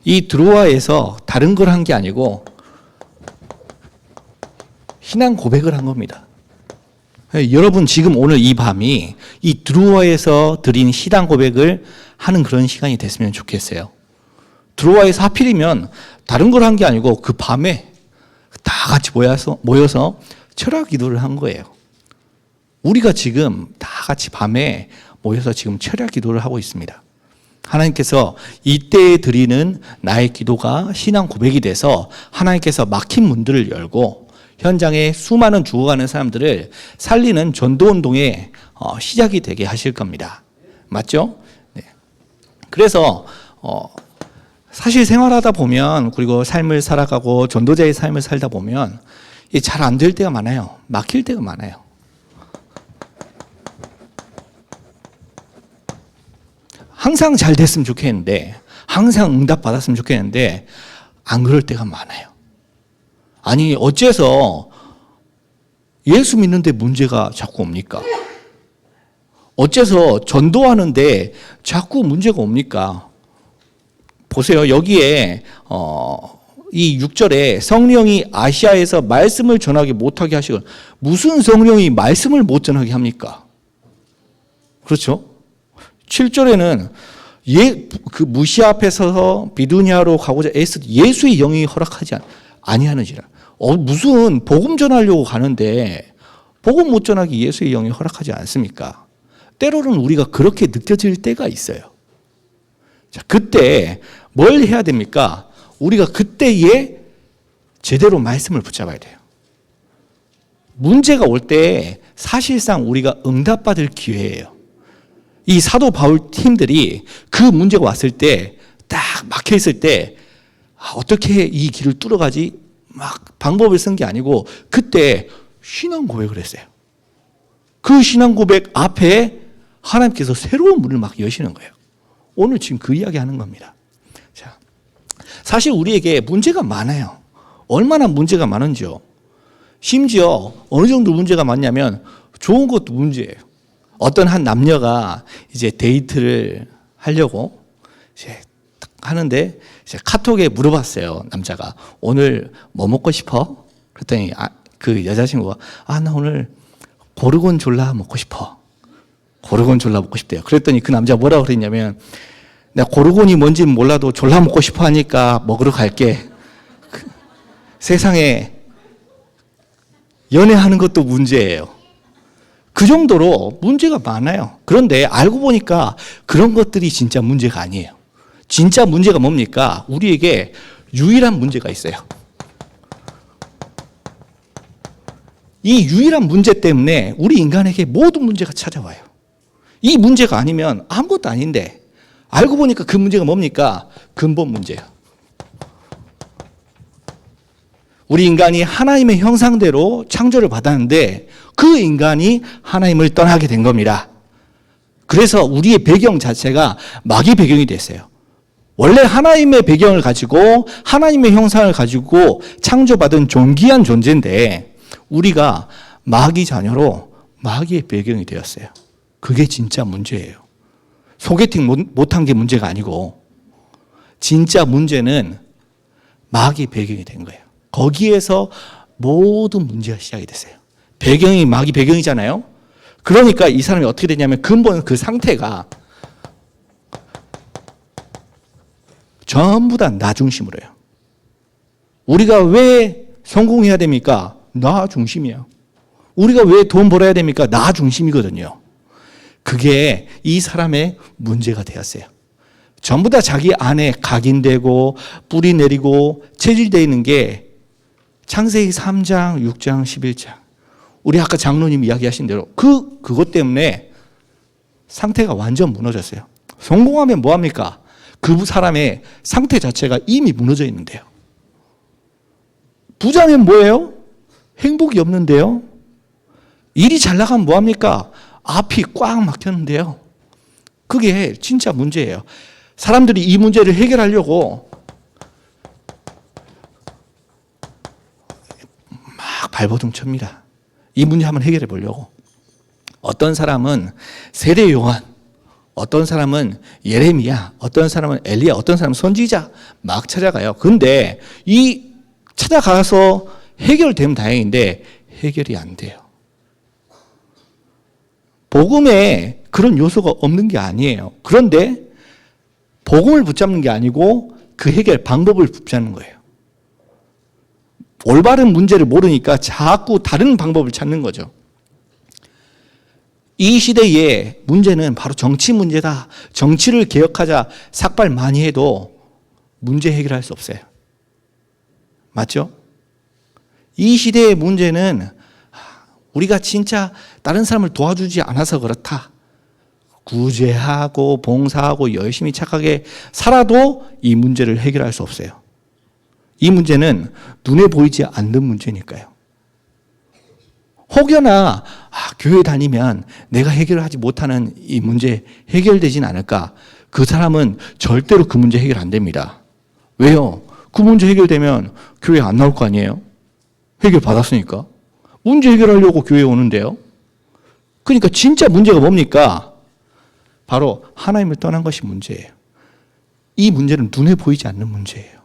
이 드로아에서 다른 걸 한 게 아니고 신앙 고백을 한 겁니다. 여러분 지금 오늘 이 밤이 이 드로아에서 드린 신앙 고백을 하는 그런 시간이 됐으면 좋겠어요. 드로아에서 하필이면 다른 걸 한 게 아니고 그 밤에 다 같이 모여서 철학 기도를 한 거예요. 우리가 지금 다 같이 밤에 모여서 지금 철학 기도를 하고 있습니다. 하나님께서 이때에 드리는 나의 기도가 신앙 고백이 돼서 하나님께서 막힌 문들을 열고 현장에 수많은 죽어가는 사람들을 살리는 전도운동의 시작이 되게 하실 겁니다. 맞죠? 네. 그래서 사실 생활하다 보면 그리고 삶을 살아가고 전도자의 삶을 살다 보면 잘 안 될 때가 많아요. 막힐 때가 많아요. 항상 잘 됐으면 좋겠는데 항상 응답 받았으면 좋겠는데 안 그럴 때가 많아요. 아니 어째서 예수 믿는데 문제가 자꾸 옵니까? 어째서 전도하는데 자꾸 문제가 옵니까? 보세요. 여기에 이 6절에 성령이 아시아에서 말씀을 전하게 못하게 하시고 무슨 성령이 말씀을 못 전하게 합니까? 그렇죠? 7절에는 그 무시아 앞에 서서 비두니아로 가고자 애쓰 예수의 영이 허락하지 아니하는지라. 무슨 복음 전하려고 가는데 복음 못 전하기 예수의 영이 허락하지 않습니까? 때로는 우리가 그렇게 느껴질 때가 있어요. 자, 그때 뭘 해야 됩니까? 우리가 그때에 제대로 말씀을 붙잡아야 돼요. 문제가 올 때 사실상 우리가 응답받을 기회예요. 이 사도 바울 팀들이 그 문제가 왔을 때 딱 막혀 있을 때 어떻게 이 길을 뚫어가지 막 방법을 쓴 게 아니고 그때 신앙 고백을 했어요. 그 신앙 고백 앞에 하나님께서 새로운 문을 막 여시는 거예요. 오늘 지금 그 이야기 하는 겁니다. 자, 사실 우리에게 문제가 많아요. 얼마나 문제가 많은지요. 심지어 어느 정도 문제가 많냐면 좋은 것도 문제예요. 어떤 한 남녀가 이제 데이트를 하려고 이제 하는데 이제 카톡에 물어봤어요. 남자가 오늘 뭐 먹고 싶어? 그랬더니 그 여자친구가 나 오늘 고르곤졸라 먹고 싶어. 고르곤졸라 먹고 싶대요. 그랬더니 그 남자가 뭐라고 그랬냐면 내가 고르곤이 뭔지는 몰라도 졸라 먹고 싶어 하니까 먹으러 갈게. 세상에 연애하는 것도 문제예요. 그 정도로 문제가 많아요. 그런데 알고 보니까 그런 것들이 진짜 문제가 아니에요. 진짜 문제가 뭡니까? 우리에게 유일한 문제가 있어요. 이 유일한 문제 때문에 우리 인간에게 모든 문제가 찾아와요. 이 문제가 아니면 아무것도 아닌데 알고 보니까 그 문제가 뭡니까? 근본 문제예요. 우리 인간이 하나님의 형상대로 창조를 받았는데 그 인간이 하나님을 떠나게 된 겁니다. 그래서 우리의 배경 자체가 마귀 배경이 됐어요. 원래 하나님의 배경을 가지고 하나님의 형상을 가지고 창조받은 존귀한 존재인데 우리가 마귀 자녀로 마귀의 배경이 되었어요. 그게 진짜 문제예요. 소개팅 못한 게 문제가 아니고 진짜 문제는 마귀 배경이 된 거예요. 거기에서 모든 문제가 시작이 됐어요. 배경이 마귀 배경이잖아요. 그러니까 이 사람이 어떻게 되냐면 근본 그 상태가 전부 다 나 중심으로 해요. 우리가 왜 성공해야 됩니까? 나 중심이야. 우리가 왜 돈 벌어야 됩니까? 나 중심이거든요. 그게 이 사람의 문제가 되었어요. 전부 다 자기 안에 각인되고 뿌리 내리고 체질되어 있는 게 창세기 3장, 6장, 11장. 우리 아까 장로님 이야기하신 대로 그것 때문에 상태가 완전 무너졌어요. 성공하면 뭐합니까? 그 사람의 상태 자체가 이미 무너져 있는데요. 부자면 뭐예요? 행복이 없는데요. 일이 잘 나가면 뭐합니까? 앞이 꽉 막혔는데요. 그게 진짜 문제예요. 사람들이 이 문제를 해결하려고 막 발버둥 칩니다. 이 문제 한번 해결해 보려고. 어떤 사람은 세례 요한, 어떤 사람은 예레미야, 어떤 사람은 엘리야, 어떤 사람은 선지자 막 찾아가요. 근데 이 찾아가서 해결되면 다행인데 해결이 안 돼요. 복음에 그런 요소가 없는 게 아니에요. 그런데 복음을 붙잡는 게 아니고 그 해결 방법을 붙잡는 거예요. 올바른 문제를 모르니까 자꾸 다른 방법을 찾는 거죠. 이 시대의 문제는 바로 정치 문제다. 정치를 개혁하자 삭발 많이 해도 문제 해결할 수 없어요. 맞죠? 이 시대의 문제는 우리가 진짜 다른 사람을 도와주지 않아서 그렇다. 구제하고 봉사하고 열심히 착하게 살아도 이 문제를 해결할 수 없어요. 이 문제는 눈에 보이지 않는 문제니까요. 혹여나 교회 다니면 내가 해결하지 못하는 이 문제 해결되진 않을까? 그 사람은 절대로 그 문제 해결 안 됩니다. 왜요? 그 문제 해결되면 교회 안 나올 거 아니에요? 해결 받았으니까. 문제 해결하려고 교회에 오는데요. 그러니까 진짜 문제가 뭡니까? 바로 하나님을 떠난 것이 문제예요. 이 문제는 눈에 보이지 않는 문제예요.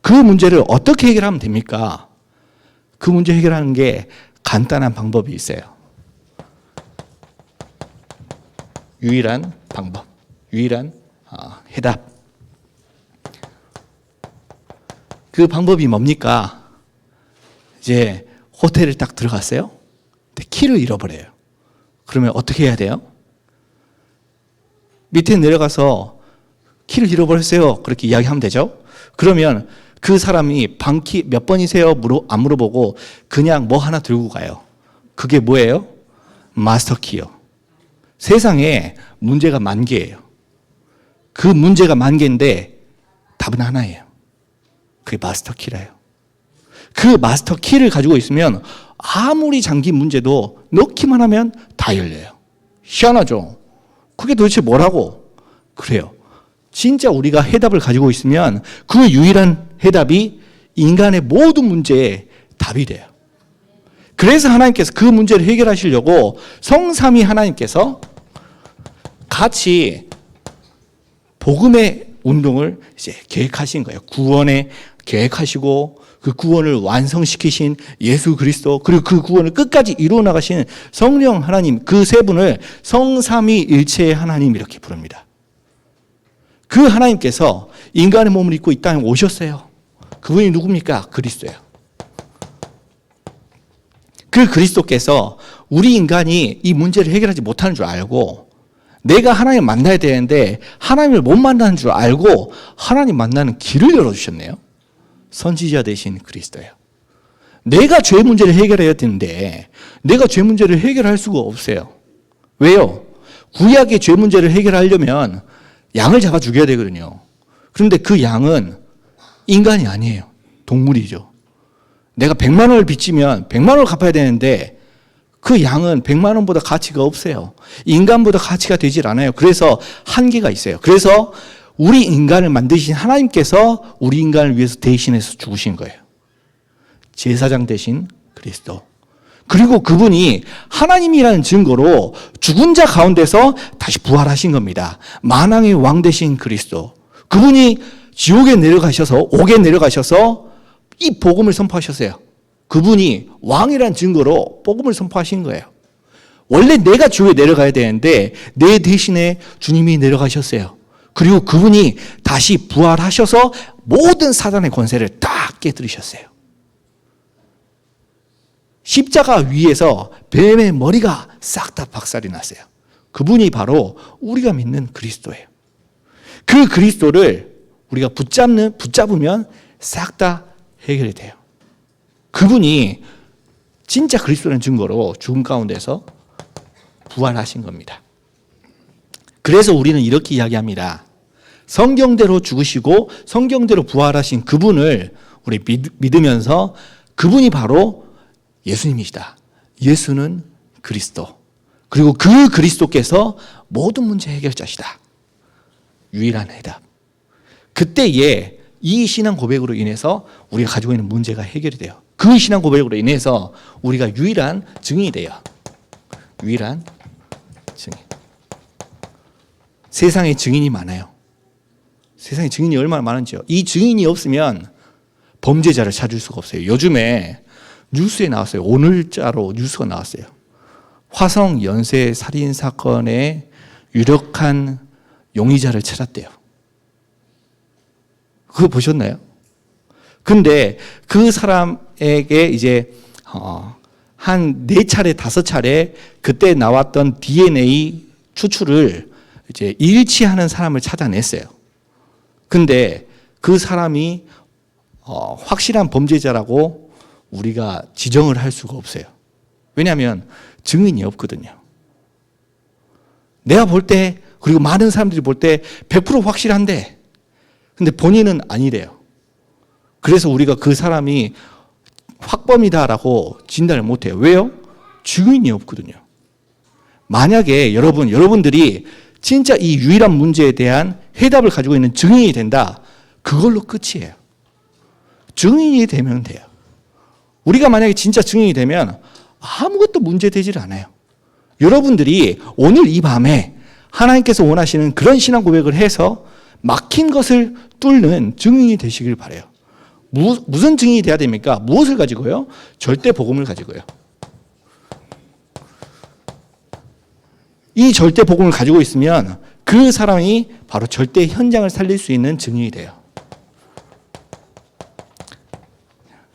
그 문제를 어떻게 해결하면 됩니까? 그 문제 해결하는 게 간단한 방법이 있어요. 유일한 방법, 유일한 해답. 그 방법이 뭡니까? 이제 호텔을 딱 들어갔어요. 근데 키를 잃어버려요. 그러면 어떻게 해야 돼요? 밑에 내려가서 키를 잃어버렸어요. 그렇게 이야기하면 되죠. 그러면 그 사람이 방키 몇 번이세요? 안 물어보고 그냥 뭐 하나 들고 가요. 그게 뭐예요? 마스터키요. 세상에 문제가 만 개예요. 그 문제가 만 개인데 답은 하나예요. 그게 마스터키라요. 그 마스터키를 가지고 있으면 아무리 잠긴 문제도 넣기만 하면 다 열려요. 희한하죠? 그게 도대체 뭐라고? 그래요. 진짜 우리가 해답을 가지고 있으면 그 유일한 해답이 인간의 모든 문제의 답이 돼요. 그래서 하나님께서 그 문제를 해결하시려고 성삼위 하나님께서 같이 복음의 운동을 이제 계획하신 거예요. 구원에 계획하시고 그 구원을 완성시키신 예수 그리스도, 그리고 그 구원을 끝까지 이루어 나가신 성령 하나님, 그 세 분을 성삼위일체의 하나님 이렇게 부릅니다. 그 하나님께서 인간의 몸을 입고 이 땅에 오셨어요. 그분이 누굽니까? 그리스도예요. 그 그리스도께서 우리 인간이 이 문제를 해결하지 못하는 줄 알고 내가 하나님을 만나야 되는데 하나님을 못 만나는 줄 알고 하나님 만나는 길을 열어주셨네요. 선지자 되신 그리스도예요. 내가 죄 문제를 해결해야 되는데 내가 죄 문제를 해결할 수가 없어요. 왜요? 구약의 죄 문제를 해결하려면 양을 잡아 죽여야 되거든요. 그런데 그 양은 인간이 아니에요. 동물이죠. 내가 100만 원을 빚지면 100만 원을 갚아야 되는데 그 양은 100만 원보다 가치가 없어요. 인간보다 가치가 되질 않아요. 그래서 한계가 있어요. 그래서 우리 인간을 만드신 하나님께서 우리 인간을 위해서 대신해서 죽으신 거예요. 제사장 대신 그리스도. 그리고 그분이 하나님이라는 증거로 죽은 자 가운데서 다시 부활하신 겁니다. 만왕의 왕 되신 그리스도. 그분이 지옥에 내려가셔서 옥에 내려가셔서 이 복음을 선포하셨어요. 그분이 왕이라는 증거로 복음을 선포하신 거예요. 원래 내가 지옥에 내려가야 되는데 내 대신에 주님이 내려가셨어요. 그리고 그분이 다시 부활하셔서 모든 사단의 권세를 다 깨뜨리셨어요. 십자가 위에서 뱀의 머리가 싹 다 박살이 났어요. 그분이 바로 우리가 믿는 그리스도예요. 그 그리스도를 우리가 붙잡으면 싹 다 해결이 돼요. 그분이 진짜 그리스도라는 증거로 죽음 가운데서 부활하신 겁니다. 그래서 우리는 이렇게 이야기합니다. 성경대로 죽으시고 성경대로 부활하신 그분을 우리 믿으면서 그분이 바로 예수님이시다. 예수는 그리스도. 그리고 그 그리스도께서 모든 문제 해결자시다. 유일한 해답. 그때에 이 신앙 고백으로 인해서 우리가 가지고 있는 문제가 해결이 돼요. 그 신앙 고백으로 인해서 우리가 유일한 증인이 돼요. 유일한 증인. 세상에 증인이 많아요. 세상에 증인이 얼마나 많은지요. 이 증인이 없으면 범죄자를 찾을 수가 없어요. 요즘에 뉴스에 나왔어요. 오늘자로 뉴스가 나왔어요. 화성 연쇄 살인 사건의 유력한 용의자를 찾았대요. 그거 보셨나요? 근데 그 사람에게 이제 한 4차례, 5차례 그때 나왔던 DNA 추출을 이제 일치하는 사람을 찾아냈어요. 근데 그 사람이 확실한 범죄자라고 우리가 지정을 할 수가 없어요. 왜냐하면 증인이 없거든요. 내가 볼 때, 그리고 많은 사람들이 볼 때 100% 확실한데, 근데 본인은 아니래요. 그래서 우리가 그 사람이 확범이다라고 진단을 못해요. 왜요? 증인이 없거든요. 만약에 여러분들이 진짜 이 유일한 문제에 대한 해답을 가지고 있는 증인이 된다, 그걸로 끝이에요. 증인이 되면 돼요. 우리가 만약에 진짜 증인이 되면 아무것도 문제되질 않아요. 여러분들이 오늘 이 밤에 하나님께서 원하시는 그런 신앙 고백을 해서 막힌 것을 뚫는 증인이 되시길 바라요. 무슨 증인이 돼야 됩니까? 무엇을 가지고요? 절대 복음을 가지고요. 이 절대 복음을 가지고 있으면 그 사람이 바로 절대 현장을 살릴 수 있는 증인이 돼요.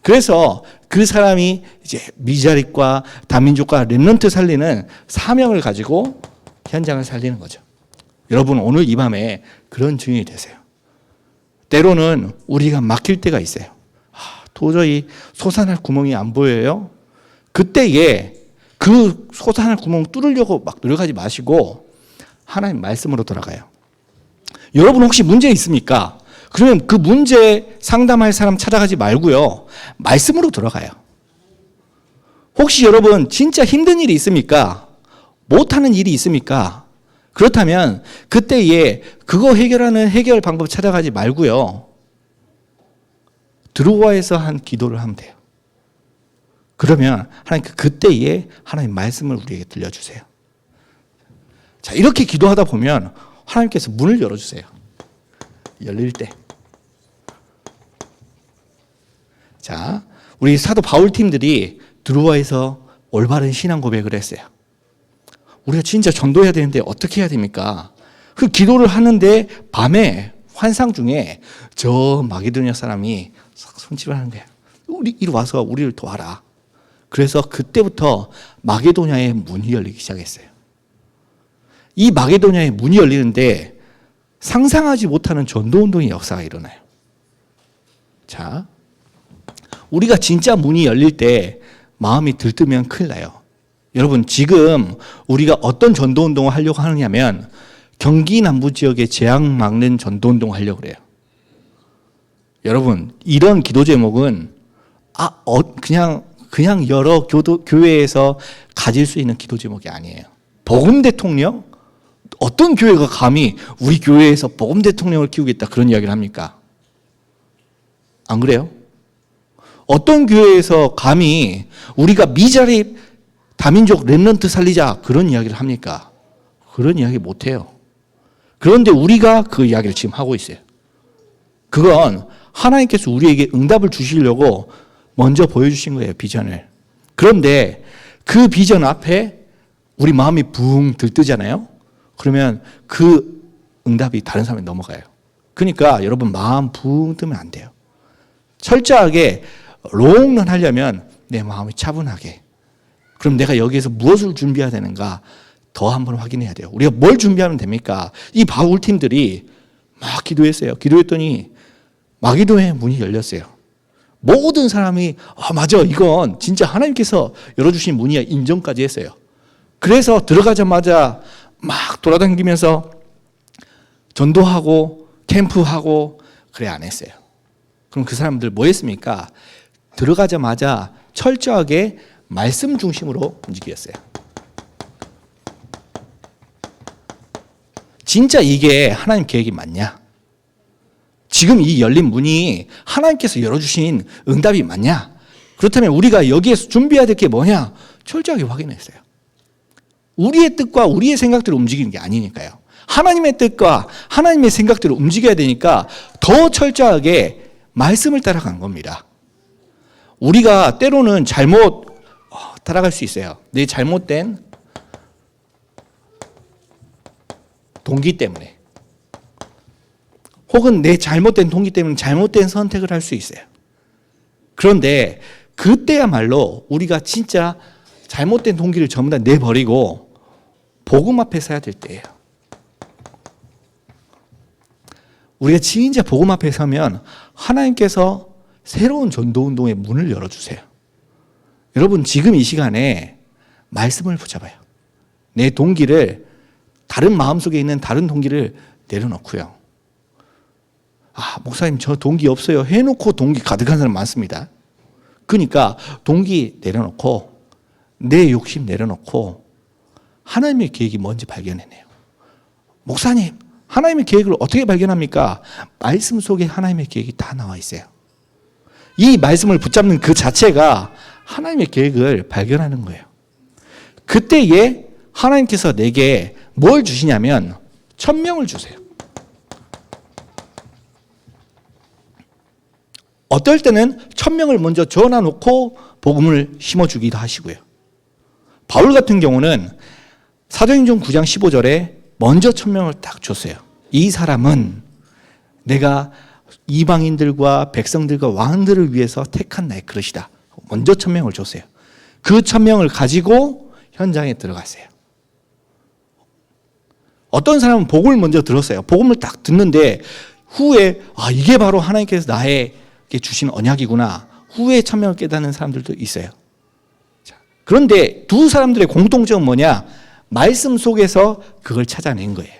그래서 그 사람이 이제 미자립과 다민족과 렘넌트 살리는 사명을 가지고 현장을 살리는 거죠. 여러분 오늘 이 밤에 그런 증인이 되세요. 때로는 우리가 막힐 때가 있어요. 도저히 솟아날 구멍이 안 보여요. 그때에 그 솟아날 구멍 뚫으려고 막 노력하지 마시고 하나님 말씀으로 돌아가요. 여러분 혹시 문제 있습니까? 그러면 그 문제 상담할 사람 찾아가지 말고요. 말씀으로 돌아가요. 혹시 여러분 진짜 힘든 일이 있습니까? 못하는 일이 있습니까? 그렇다면 그때에 그거 해결하는 해결 방법 찾아가지 말고요. 드로아에서 한 기도를 하면 돼요. 그러면 하나님 그때에 하나님 말씀을 우리에게 들려주세요. 자, 이렇게 기도하다 보면 하나님께서 문을 열어주세요. 열릴 때. 자, 우리 사도 바울 팀들이 드로아에서 올바른 신앙 고백을 했어요. 우리가 진짜 전도해야 되는데 어떻게 해야 됩니까? 그 기도를 하는데 밤에 환상 중에 저 마게도냐 사람이 손짓을 하는 거예요. 이리 와서 우리를 도와라. 그래서 그때부터 마게도냐의 문이 열리기 시작했어요. 이 마게도냐의 문이 열리는데 상상하지 못하는 전도운동의 역사가 일어나요. 자, 우리가 진짜 문이 열릴 때 마음이 들뜨면 큰일 나요. 여러분 지금 우리가 어떤 전도운동을 하려고 하느냐면 경기 남부 지역의 재앙 막는 전도운동을 하려고 그래요. 여러분 이런 기도 제목은 그냥 여러 교회에서 가질 수 있는 기도 제목이 아니에요. 복음 대통령? 어떤 교회가 감히 우리 교회에서 복음 대통령을 키우겠다 그런 이야기를 합니까? 안 그래요? 어떤 교회에서 감히 우리가 미자립 다민족 렘넌트 살리자 그런 이야기를 합니까? 그런 이야기 못해요. 그런데 우리가 그 이야기를 지금 하고 있어요. 그건 하나님께서 우리에게 응답을 주시려고 먼저 보여주신 거예요, 비전을. 그런데 그 비전 앞에 우리 마음이 붕 들뜨잖아요. 그러면 그 응답이 다른 사람에 넘어가요. 그러니까 여러분 마음 붕 뜨면 안 돼요. 철저하게 롱런 하려면 내 마음이 차분하게. 그럼 내가 여기에서 무엇을 준비해야 되는가 더 한번 확인해야 돼요. 우리가 뭘 준비하면 됩니까? 이 바울 팀들이 막 기도했어요. 기도했더니 마게도냐의 문이 열렸어요. 모든 사람이 맞아 이건 진짜 하나님께서 열어주신 문이야 인정까지 했어요. 그래서 들어가자마자 막 돌아다니면서 전도하고 캠프하고 그래 안 했어요. 그럼 그 사람들 뭐 했습니까? 들어가자마자 철저하게 말씀 중심으로 움직였어요. 진짜 이게 하나님 계획이 맞냐? 지금 이 열린 문이 하나님께서 열어주신 응답이 맞냐? 그렇다면 우리가 여기에서 준비해야 될 게 뭐냐? 철저하게 확인했어요. 우리의 뜻과 우리의 생각대로 움직이는 게 아니니까요. 하나님의 뜻과 하나님의 생각대로 움직여야 되니까 더 철저하게 말씀을 따라간 겁니다. 우리가 때로는 잘못 따라갈 수 있어요. 내 잘못된 동기 때문에, 혹은 내 잘못된 동기 때문에 잘못된 선택을 할 수 있어요. 그런데 그때야말로 우리가 진짜 잘못된 동기를 전부 다 내버리고 복음 앞에 서야 될 때예요. 우리가 진짜 복음 앞에 서면 하나님께서 새로운 전도운동의 문을 열어주세요. 여러분, 지금 이 시간에 말씀을 붙잡아요. 내 동기를, 다른 마음속에 있는 다른 동기를 내려놓고요. 목사님 저 동기 없어요 해놓고 동기 가득한 사람 많습니다. 그러니까 동기 내려놓고 내 욕심 내려놓고 하나님의 계획이 뭔지 발견해내요. 목사님, 하나님의 계획을 어떻게 발견합니까? 말씀 속에 하나님의 계획이 다 나와 있어요. 이 말씀을 붙잡는 그 자체가 하나님의 계획을 발견하는 거예요. 그때에 하나님께서 내게 뭘 주시냐면 천명을 주세요. 어떨 때는 천명을 먼저 전해놓고 복음을 심어주기도 하시고요. 바울 같은 경우는 사도행전 9장 15절에 먼저 천명을 딱 줬어요. 이 사람은 내가 이방인들과 백성들과 왕들을 위해서 택한 나의 그릇이다. 먼저 천명을 줬어요. 그 천명을 가지고 현장에 들어갔어요. 어떤 사람은 복음을 먼저 들었어요. 복음을 딱 듣는데 후에 이게 바로 하나님께서 나에게 주신 언약이구나. 후에 천명을 깨닫는 사람들도 있어요. 그런데 두 사람들의 공통점은 뭐냐? 말씀 속에서 그걸 찾아낸 거예요.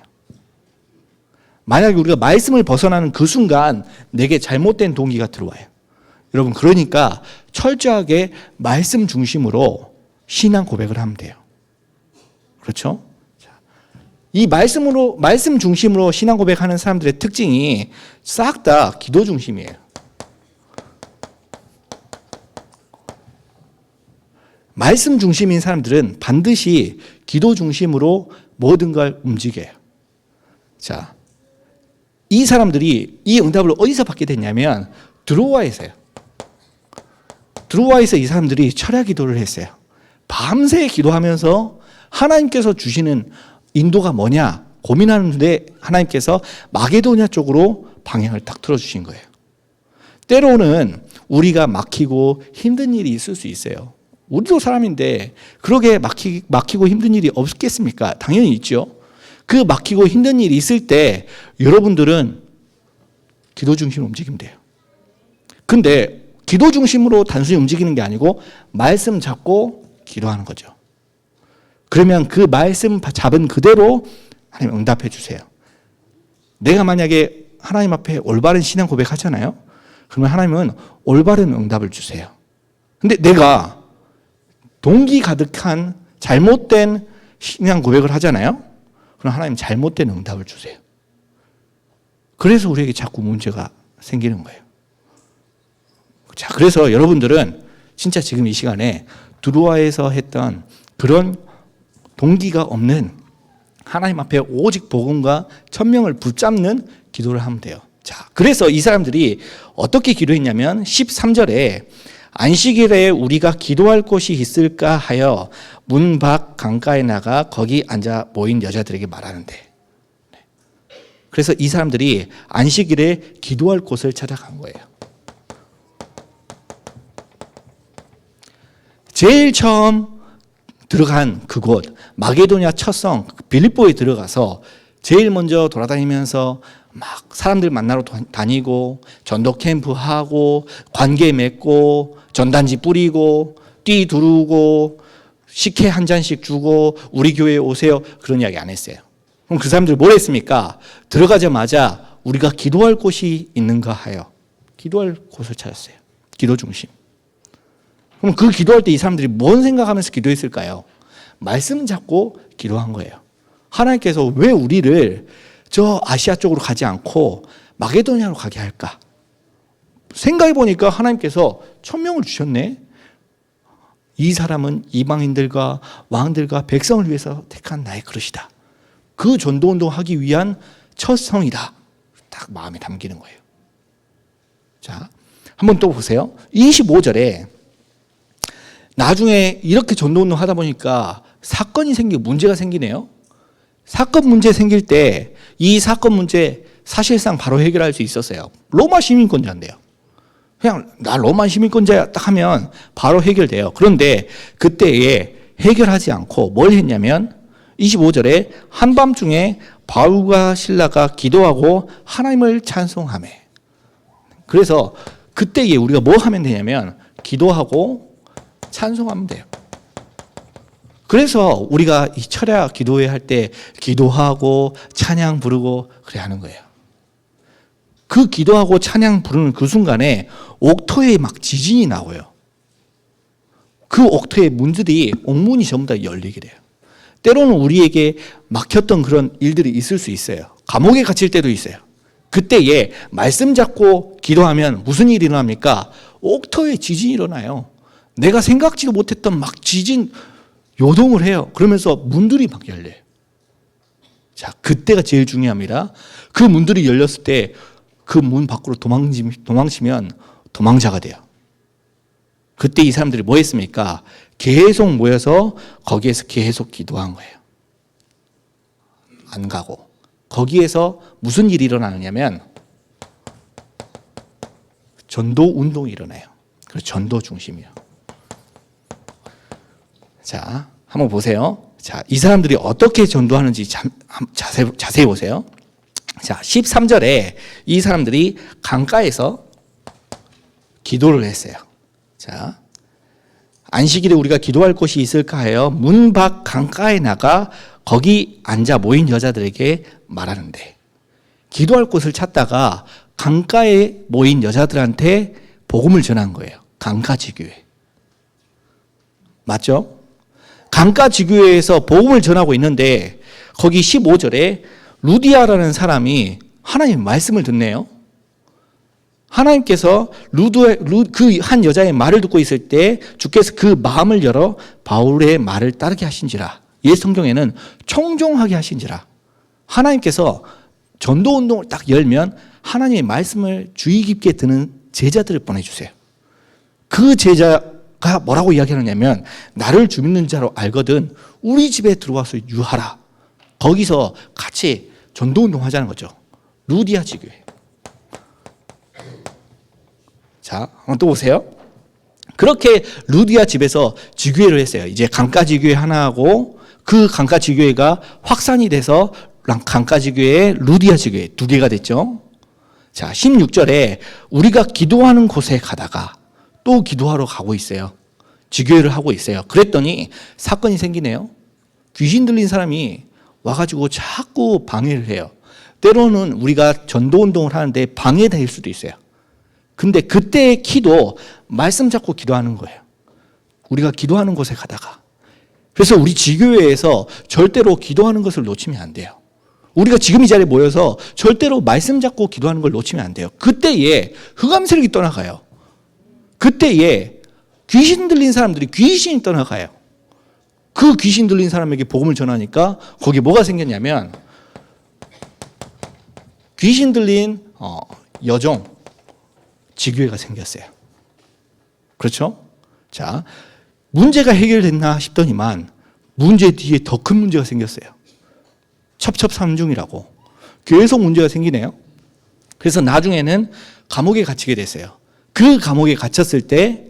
만약에 우리가 말씀을 벗어나는 그 순간 내게 잘못된 동기가 들어와요. 여러분, 그러니까 철저하게 말씀 중심으로 신앙 고백을 하면 돼요. 그렇죠? 이 말씀 중심으로 신앙 고백하는 사람들의 특징이 싹 다 기도 중심이에요. 말씀 중심인 사람들은 반드시 기도 중심으로 모든 걸 움직여요. 자, 이 사람들이 이 응답을 어디서 받게 됐냐면 드로아에서요. 드로아에서 이 사람들이 철야 기도를 했어요. 밤새 기도하면서 하나님께서 주시는 인도가 뭐냐 고민하는데 하나님께서 마게도냐 쪽으로 방향을 딱 틀어주신 거예요. 때로는 우리가 막히고 힘든 일이 있을 수 있어요. 우리도 사람인데 그러게 막히고 힘든 일이 없겠습니까? 당연히 있죠. 그 막히고 힘든 일이 있을 때 여러분들은 기도 중심으로 움직이면 돼요. 근데 기도 중심으로 단순히 움직이는 게 아니고 말씀 잡고 기도하는 거죠. 그러면 그 말씀 잡은 그대로 하나님 응답해 주세요. 내가 만약에 하나님 앞에 올바른 신앙 고백하잖아요. 그러면 하나님은 올바른 응답을 주세요. 근데 내가 동기 가득한 잘못된 신앙 고백을 하잖아요. 그럼 하나님 잘못된 응답을 주세요. 그래서 우리에게 자꾸 문제가 생기는 거예요. 자, 그래서 여러분들은 진짜 지금 이 시간에 드로아에서 했던 그런 동기가 없는 하나님 앞에 오직 복음과 천명을 붙잡는 기도를 하면 돼요. 자, 그래서 이 사람들이 어떻게 기도했냐면 13절에 안식일에 우리가 기도할 곳이 있을까 하여 문 밖 강가에 나가 거기 앉아 모인 여자들에게 말하는데, 그래서 이 사람들이 안식일에 기도할 곳을 찾아간 거예요. 제일 처음 들어간 그곳 마게도냐 첫성 빌립보에 들어가서 제일 먼저 돌아다니면서 막 사람들 만나러 다니고 전도 캠프 하고 관계 맺고 전단지 뿌리고 띠 두르고 식혜 한 잔씩 주고 우리 교회에 오세요, 그런 이야기 안 했어요. 그럼 그 사람들 뭘 했습니까? 들어가자마자 우리가 기도할 곳이 있는가 하여 기도할 곳을 찾았어요. 기도 중심. 그럼 그 기도할 때 이 사람들이 뭔 생각하면서 기도했을까요? 말씀 잡고 기도한 거예요. 하나님께서 왜 우리를 저 아시아 쪽으로 가지 않고 마게도냐로 가게 할까? 생각해 보니까 하나님께서 천명을 주셨네. 이 사람은 이방인들과 왕들과 백성을 위해서 택한 나의 그릇이다. 그 전도운동 하기 위한 첫 성이다. 딱 마음에 담기는 거예요. 자, 한번 또 보세요. 25절에 나중에 이렇게 전도운동 하다 보니까 사건이 생기고 문제가 생기네요. 사건 문제 생길 때 이 사건 문제 사실상 바로 해결할 수 있었어요. 로마 시민권자인데요. 그냥 나 로마 시민권자야 딱 하면 바로 해결돼요. 그런데 그때에 해결하지 않고 뭘 했냐면 25절에 한밤중에 바울과 실라가 기도하고 하나님을 찬송하매. 그래서 그때에 우리가 뭐 하면 되냐면 기도하고 찬송하면 돼요. 그래서 우리가 이 철야 기도회 할 때 기도하고 찬양 부르고 그래 하는 거예요. 그 기도하고 찬양 부르는 그 순간에 옥토에 막 지진이 나고요. 그 옥토의 문들이 옥문이 전부 다 열리게 돼요. 때로는 우리에게 막혔던 그런 일들이 있을 수 있어요. 감옥에 갇힐 때도 있어요. 그때에 말씀 잡고 기도하면 무슨 일이 일어납니까? 옥토에 지진이 일어나요. 내가 생각지도 못했던 막 지진 요동을 해요. 그러면서 문들이 막 열려요. 자, 그때가 제일 중요합니다. 그 문들이 열렸을 때 그 문 밖으로 도망치면 도망자가 돼요. 그때 이 사람들이 뭐 했습니까? 계속 모여서 거기에서 계속 기도한 거예요. 안 가고. 거기에서 무슨 일이 일어나느냐면 전도 운동이 일어나요. 그래서 전도 중심이요. 자, 한번 보세요. 자, 이 사람들이 어떻게 전도하는지 자세히 보세요. 자, 13절에 이 사람들이 강가에서 기도를 했어요. 자, 안식일에 우리가 기도할 곳이 있을까 하여 문 밖 강가에 나가 거기 앉아 모인 여자들에게 말하는데, 기도할 곳을 찾다가 강가에 모인 여자들한테 복음을 전한 거예요. 강가지교회. 맞죠? 강가지교회에서 복음을 전하고 있는데 거기 15절에 루디아라는 사람이 하나님의 말씀을 듣네요. 하나님께서 그 한 여자의 말을 듣고 있을 때 주께서 그 마음을 열어 바울의 말을 따르게 하신지라. 옛 성경에는 청종하게 하신지라. 하나님께서 전도운동을 딱 열면 하나님의 말씀을 주의 깊게 듣는 제자들을 보내주세요. 그 제자가 뭐라고 이야기하느냐면, 나를 주 믿는 자로 알거든 우리 집에 들어와서 유하라. 거기서 같이 전도운동 하자는 거죠. 루디아 지교회. 자, 한번 또 보세요. 그렇게 루디아 집에서 지교회를 했어요. 이제 강가 지교회 하나 하고 그 강가 지교회가 확산이 돼서 강가 지교회, 루디아 지교회 두 개가 됐죠. 자, 16절에 우리가 기도하는 곳에 가다가 또 기도하러 가고 있어요. 지교회를 하고 있어요. 그랬더니 사건이 생기네요. 귀신 들린 사람이 와가지고 자꾸 방해를 해요. 때로는 우리가 전도운동을 하는데 방해될 수도 있어요. 근데 그때의 키도 말씀 잡고 기도하는 거예요. 우리가 기도하는 곳에 가다가. 그래서 우리 지교회에서 절대로 기도하는 것을 놓치면 안 돼요. 우리가 지금 이 자리에 모여서 절대로 말씀 잡고 기도하는 걸 놓치면 안 돼요. 그때에 흑암 세력이 떠나가요. 그때에 귀신 들린 사람들이 귀신이 떠나가요. 그 귀신 들린 사람에게 복음을 전하니까 거기에 뭐가 생겼냐면, 귀신 들린 여종 지교회가 생겼어요. 그렇죠? 자, 문제가 해결됐나 싶더니만 문제 뒤에 더 큰 문제가 생겼어요. 첩첩산중이라고 계속 문제가 생기네요. 그래서 나중에는 감옥에 갇히게 됐어요. 그 감옥에 갇혔을 때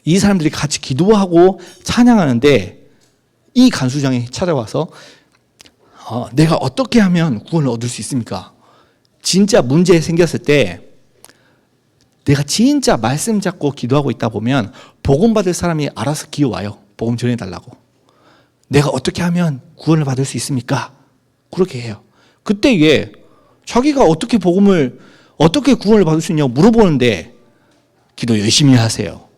이 사람들이 같이 기도하고 찬양하는데 이 간수장이 찾아와서 내가 어떻게 하면 구원을 얻을 수 있습니까? 진짜 문제 생겼을 때 내가 진짜 말씀 잡고 기도하고 있다 보면 복음 받을 사람이 알아서 기어와요. 복음 전해달라고. 내가 어떻게 하면 구원을 받을 수 있습니까? 그렇게 해요. 그때에 자기가 어떻게 구원을 받을 수 있냐고 물어보는데, 기도 열심히 하세요.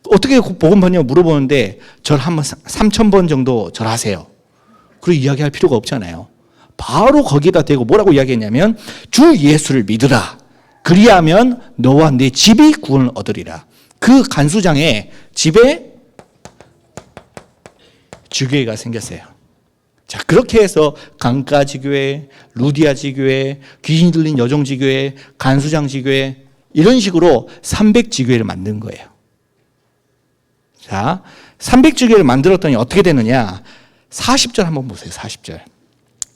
어떻게 복음 받냐고 물어보는데 절 한번 3,000번 정도 절하세요. 그리고 이야기할 필요가 없잖아요. 바로 거기에다 대고 뭐라고 이야기했냐면, 주 예수를 믿으라. 그리하면 너와 내 집이 구원을 얻으리라. 그 간수장의 집에 지교회가 생겼어요. 자, 그렇게 해서 강가지교회, 루디아지교회, 귀신이 들린 여정지교회, 간수장지교회 이런 식으로 300지교회를 만든 거예요. 자, 300지교회를 만들었더니 어떻게 되느냐? 40절 한번 보세요. 40절.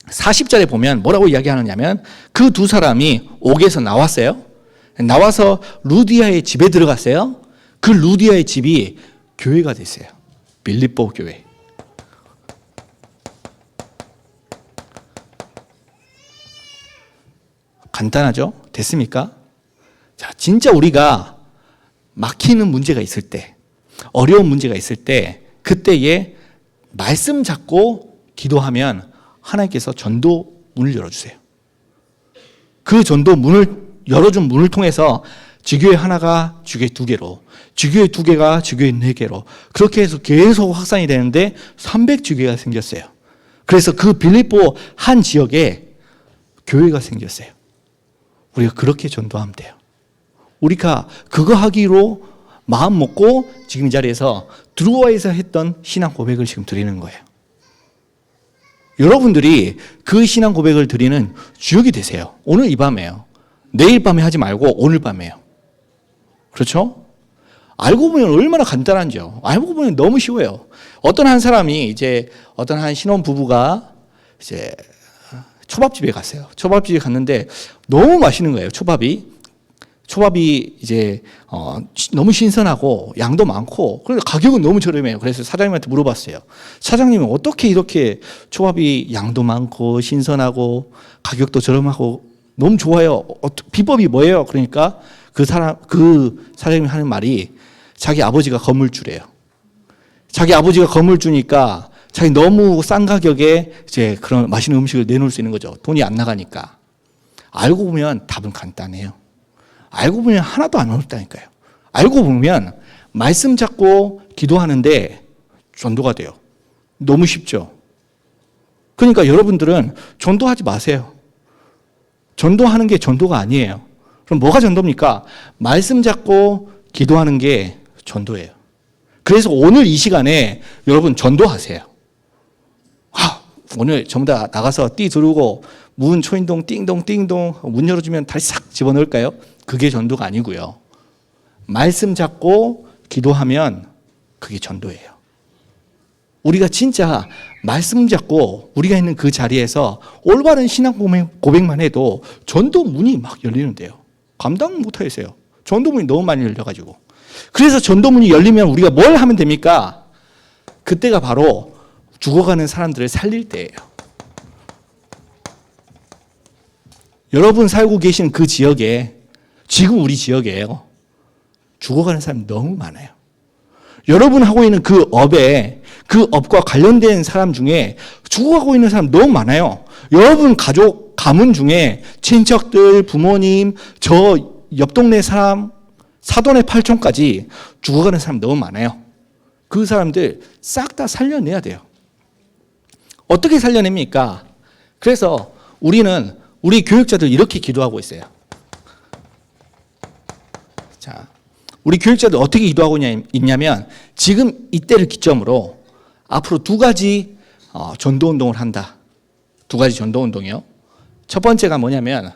40절에 보면 뭐라고 이야기하느냐면 그 두 사람이 옥에서 나왔어요. 나와서 루디아의 집에 들어갔어요. 그 루디아의 집이 교회가 됐어요. 빌립보 교회. 간단하죠? 됐습니까? 자, 진짜 우리가 막히는 문제가 있을 때, 어려운 문제가 있을 때, 그때에 말씀 잡고 기도하면 하나님께서 전도 문을 열어주세요. 그 전도 문을 열어준 문을 통해서 지교회 하나가 지교회 2개로, 지교회 2개가 지교회 4개로 그렇게 해서 계속 확산이 되는데 300지교회가 생겼어요. 그래서 그 빌립보 한 지역에 교회가 생겼어요. 우리가 그렇게 전도하면 돼요. 우리가 그거 하기로 마음 먹고 지금 이 자리에서 드루아에서 했던 신앙 고백을 지금 드리는 거예요. 여러분들이 그 신앙 고백을 드리는 주역이 되세요. 오늘 이 밤에요. 내일 밤에 하지 말고 오늘 밤에요. 그렇죠? 알고 보면 얼마나 간단한지요. 알고 보면 너무 쉬워요. 어떤 한 사람이 어떤 한 신혼 부부가 초밥집에 갔어요. 초밥집에 갔는데 너무 맛있는 거예요. 초밥이 너무 신선하고 양도 많고 그래서 가격은 너무 저렴해요. 그래서 사장님한테 물어봤어요. 사장님은 어떻게 이렇게 초밥이 양도 많고 신선하고 가격도 저렴하고 너무 좋아요. 비법이 뭐예요? 그러니까 그 사장님이 하는 말이 자기 아버지가 건물주래요. 자기 아버지가 건물주니까 자기 너무 싼 가격에 그런 맛있는 음식을 내놓을 수 있는 거죠. 돈이 안 나가니까. 알고 보면 답은 간단해요. 알고 보면 하나도 안 어렵다니까요. 알고 보면 말씀 잡고 기도하는데 전도가 돼요. 너무 쉽죠. 그러니까 여러분들은 전도하지 마세요. 전도하는 게 전도가 아니에요. 그럼 뭐가 전도입니까? 말씀 잡고 기도하는 게 전도예요. 그래서 오늘 이 시간에 여러분 전도하세요. 오늘 전부 다 나가서 띠 두르고 문 초인동 띵동 띵동 문 열어주면 다시 싹 집어넣을까요? 그게 전도가 아니고요. 말씀 잡고 기도하면 그게 전도예요. 우리가 진짜 말씀 잡고 우리가 있는 그 자리에서 올바른 신앙 고백만 해도 전도 문이 막 열리는데요. 감당 못하겠어요. 전도 문이 너무 많이 열려가지고. 그래서 전도 문이 열리면 우리가 뭘 하면 됩니까? 그때가 바로 죽어가는 사람들을 살릴 때예요. 여러분 살고 계신 그 지역에, 지금 우리 지역에요, 죽어가는 사람이 너무 많아요. 여러분 하고 있는 그 업에, 그 업과 관련된 사람 중에 죽어가고 있는 사람 너무 많아요. 여러분 가족, 가문 중에 친척들, 부모님, 저 옆 동네 사람, 사돈의 팔촌까지 죽어가는 사람 너무 많아요. 그 사람들 싹 다 살려내야 돼요. 어떻게 살려냅니까? 그래서 우리는 우리 교육자들 이렇게 기도하고 있어요. 자, 우리 교육자들 어떻게 기도하고 있냐면 지금 이때를 기점으로 앞으로 2가지 전도운동을 한다. 2가지 전도운동이요. 첫 번째가 뭐냐면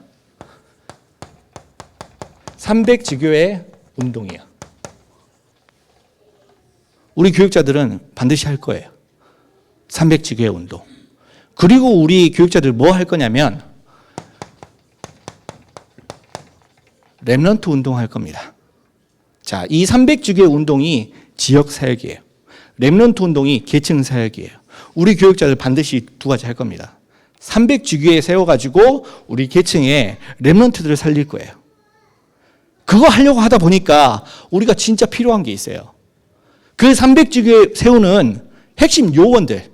300지교회 운동이에요. 우리 교육자들은 반드시 할 거예요. 300지교회 운동. 그리고 우리 교육자들 뭐 할 거냐면 렘넌트 운동할 겁니다. 자, 이 300지교회 운동이 지역 사역이에요. 렘넌트 운동이 계층 사역이에요. 우리 교육자들 반드시 2가지 할 겁니다. 300지교회 세워가지고 우리 계층에 렘넌트들을 살릴 거예요. 그거 하려고 하다 보니까 우리가 진짜 필요한 게 있어요. 그 300지교회 세우는 핵심 요원들,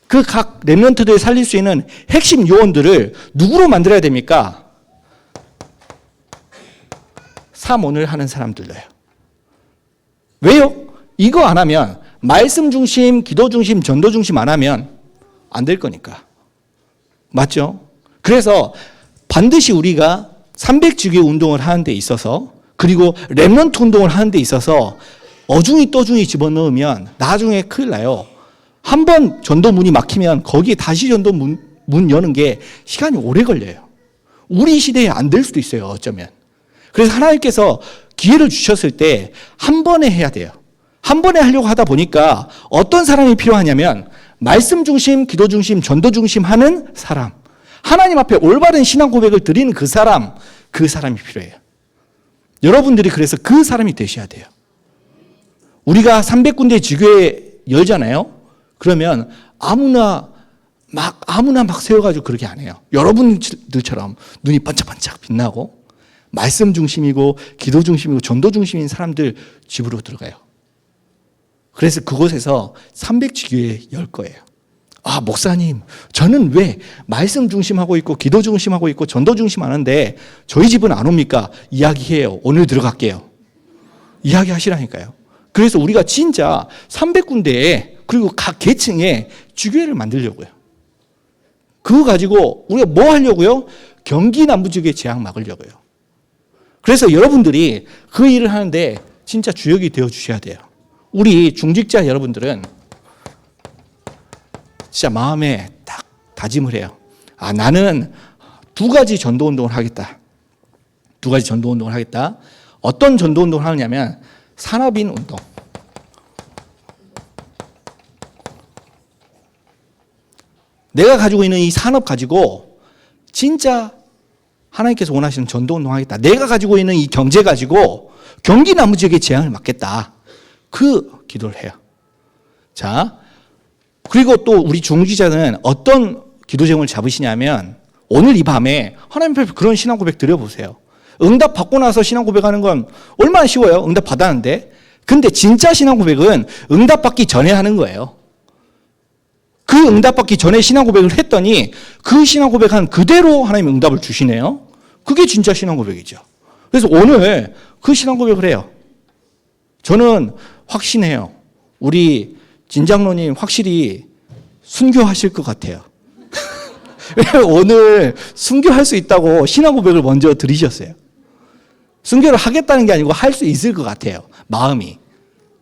그 각 렘넌트들을 살릴 수 있는 핵심 요원들을 누구로 만들어야 됩니까? 사모를 하는 사람들로요. 왜요? 이거 안 하면 말씀 중심, 기도 중심, 전도 중심 안 하면 안 될 거니까. 맞죠? 그래서 반드시 우리가 300지교회 운동을 하는 데 있어서, 그리고 렘넌트 운동을 하는 데 있어서 어중이 떠중이 집어넣으면 나중에 큰일 나요. 한 번 전도 문이 막히면 거기에 다시 전도 문 여는 게 시간이 오래 걸려요. 우리 시대에 안 될 수도 있어요, 어쩌면. 그래서 하나님께서 기회를 주셨을 때 한 번에 해야 돼요. 한 번에 하려고 하다 보니까 어떤 사람이 필요하냐면 말씀 중심, 기도 중심, 전도 중심 하는 사람. 하나님 앞에 올바른 신앙 고백을 드리는 그 사람이 필요해요. 여러분들이 그래서 그 사람이 되셔야 돼요. 우리가 300군데 지교회 열잖아요. 그러면 아무나 막 세워가지고 그렇게 안 해요. 여러분들처럼 눈이 반짝반짝 빛나고 말씀 중심이고 기도 중심이고 전도 중심인 사람들 집으로 들어가요. 그래서 그곳에서 300지교회 열 거예요. 아, 목사님, 저는 왜 말씀 중심하고 있고 기도 중심하고 있고 전도 중심하는데 저희 집은 안 옵니까? 이야기해요. 오늘 들어갈게요. 이야기하시라니까요. 그래서 우리가 진짜 300군데에 그리고 각 계층에 지교회를 만들려고요. 그거 가지고 우리가 뭐 하려고요? 경기 남부지교회 재앙 막으려고요. 그래서 여러분들이 그 일을 하는데 진짜 주역이 되어 주셔야 돼요. 우리 중직자 여러분들은 진짜 마음에 딱 다짐을 해요. 아, 나는 2가지 전도운동을 하겠다. 2가지 전도운동을 하겠다. 어떤 전도운동을 하느냐면 산업인 운동. 내가 가지고 있는 이 산업 가지고 진짜 하나님께서 원하시는 전도운동 하겠다. 내가 가지고 있는 이 경제 가지고 경기 남부 지역의 재앙을 막겠다. 그 기도를 해요. 자, 그리고 또 우리 중지자는 어떤 기도 제목을 잡으시냐면 오늘 이 밤에 하나님 앞에 그런 신앙 고백 드려보세요. 응답 받고 나서 신앙 고백하는 건 얼마나 쉬워요. 응답 받았는데. 근데 진짜 신앙 고백은 응답 받기 전에 하는 거예요. 그 응답 받기 전에 신앙 고백을 했더니 그 신앙 고백한 그대로 하나님 응답을 주시네요. 그게 진짜 신앙 고백이죠. 그래서 오늘 그 신앙 고백을 해요. 저는 확신해요. 우리 진장로님 확실히 순교하실 것 같아요. 오늘 순교할 수 있다고 신앙 고백을 먼저 드리셨어요. 순교를 하겠다는 게 아니고 할 수 있을 것 같아요. 마음이.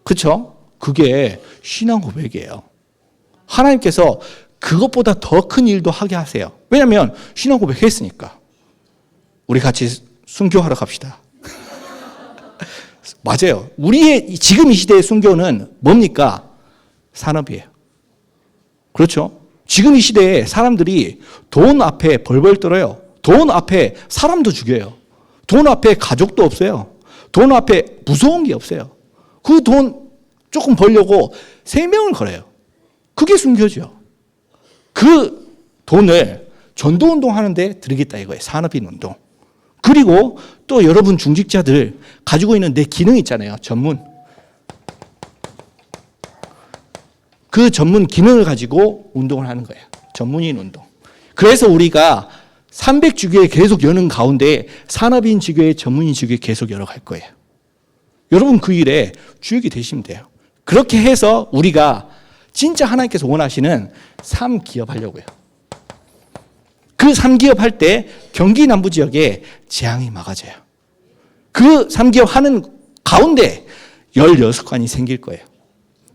그렇죠? 그게 신앙 고백이에요. 하나님께서 그것보다 더 큰 일도 하게 하세요. 왜냐하면 신앙 고백했으니까. 우리 같이 순교하러 갑시다. 맞아요. 우리의 지금 이 시대의 순교는 뭡니까? 산업이에요. 그렇죠? 지금 이 시대에 사람들이 돈 앞에 벌벌 떨어요. 돈 앞에 사람도 죽여요. 돈 앞에 가족도 없어요. 돈 앞에 무서운 게 없어요. 그 돈 조금 벌려고 생명을 걸어요. 그게 순교죠. 그 돈을 전도운동 하는데 드리겠다 이거예요. 산업인 운동. 그리고 또 여러분 중직자들 가지고 있는 내 기능 있잖아요. 전문. 그 전문 기능을 가지고 운동을 하는 거예요. 전문인 운동. 그래서 우리가 300주교회 계속 여는 가운데 산업인 지교회, 전문인 지교회 계속 열어갈 거예요. 여러분 그 일에 주역이 되시면 돼요. 그렇게 해서 우리가 진짜 하나님께서 원하시는 3기업 하려고요. 그 3기업 할 때 경기 남부 지역에 재앙이 막아져요. 그 3기업 하는 가운데 16관이 생길 거예요.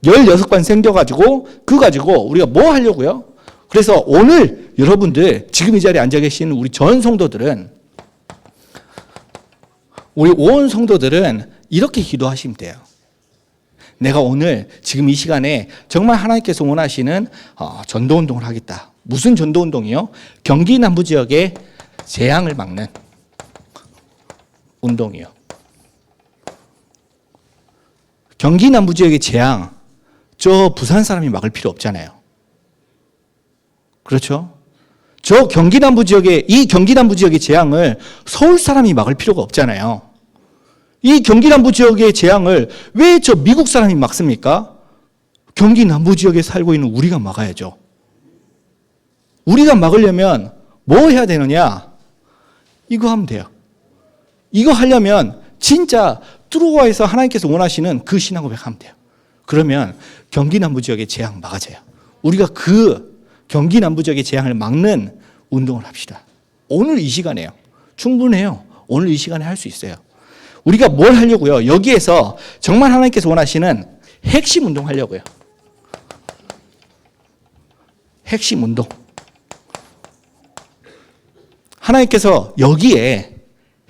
16관 생겨가지고 그거 가지고 우리가 뭐 하려고요? 그래서 오늘 여러분들 지금 이 자리에 앉아 계시는 우리 전 성도들은 우리 온 성도들은 이렇게 기도하시면 돼요. 내가 오늘 지금 이 시간에 정말 하나님께서 원하시는 전도운동을 하겠다. 무슨 전도운동이요? 경기 남부 지역의 재앙을 막는 운동이요. 경기 남부 지역의 재앙, 저 부산 사람이 막을 필요 없잖아요. 그렇죠? 저 경기 남부 지역의 이 경기 남부 지역의 재앙을 서울 사람이 막을 필요가 없잖아요. 이 경기 남부 지역의 재앙을 왜 저 미국 사람이 막습니까? 경기 남부 지역에 살고 있는 우리가 막아야죠. 우리가 막으려면 뭐 해야 되느냐? 이거 하면 돼요. 이거 하려면 진짜 뚜루와에서 하나님께서 원하시는 그 신앙 고백하면 돼요. 그러면 경기 남부 지역의 재앙 막아져요. 우리가 그 경기 남부 지역의 재앙을 막는 운동을 합시다. 오늘 이 시간에요. 충분해요. 오늘 이 시간에 할 수 있어요. 우리가 뭘 하려고요? 여기에서 정말 하나님께서 원하시는 핵심 운동 하려고요. 핵심 운동. 하나님께서 여기에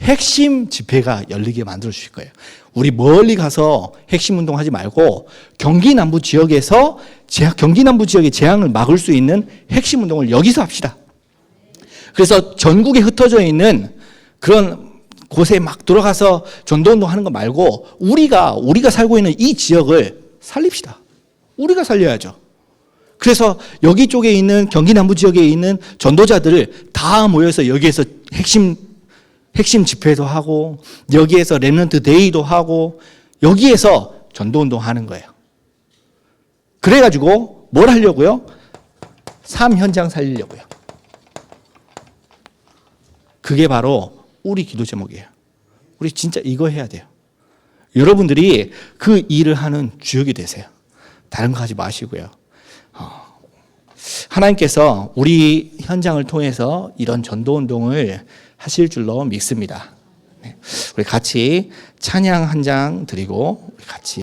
핵심 집회가 열리게 만들어 주실 거예요. 우리 멀리 가서 핵심 운동하지 말고 경기 남부 지역에서 경기 남부 지역의 재앙을 막을 수 있는 핵심 운동을 여기서 합시다. 그래서 전국에 흩어져 있는 그런 곳에 막 들어가서 전도운동 하는 거 말고 우리가 살고 있는 이 지역을 살립시다. 우리가 살려야죠. 그래서 여기 쪽에 있는 경기 남부 지역에 있는 전도자들을 다 모여서 여기에서 핵심 집회도 하고 여기에서 렘넌트 데이도 하고 여기에서 전도운동 하는 거예요. 그래가지고 뭘 하려고요? 삶 현장 살리려고요. 그게 바로 우리 기도 제목이에요. 우리 진짜 이거 해야 돼요. 여러분들이 그 일을 하는 주역이 되세요. 다른 거 하지 마시고요. 하나님께서 우리 현장을 통해서 이런 전도운동을 하실 줄로 믿습니다. 우리 같이 찬양 한 장 드리고 우리 같이